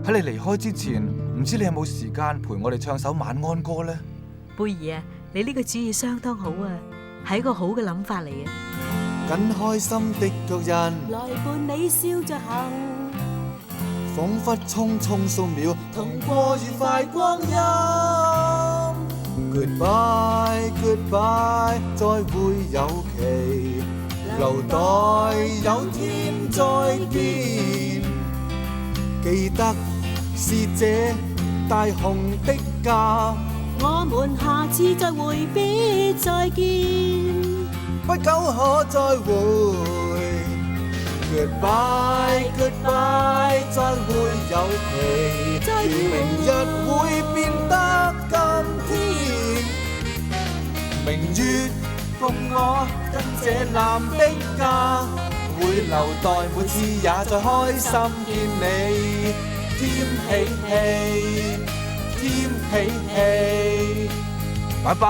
喺你離開之前，唔知你有冇時間陪我哋唱首晚安歌呢？貝兒啊，你呢個主意相當好啊，係一個好嘅諗法嚟啊！緊開心的腳印，來伴你笑着行，彷彿匆匆數秒，同過愉快光陰。Goodbye Goodbye， 再會有期，留待有天再見。記得是這大紅的家，我們下次再會必再見，不久可再會。Goodbye Goodbye， 再會有期，再見明日會變得今天。明月共我跟這藍的家，會留待每次也再開心見你。添喜氣，添喜氣，拜拜。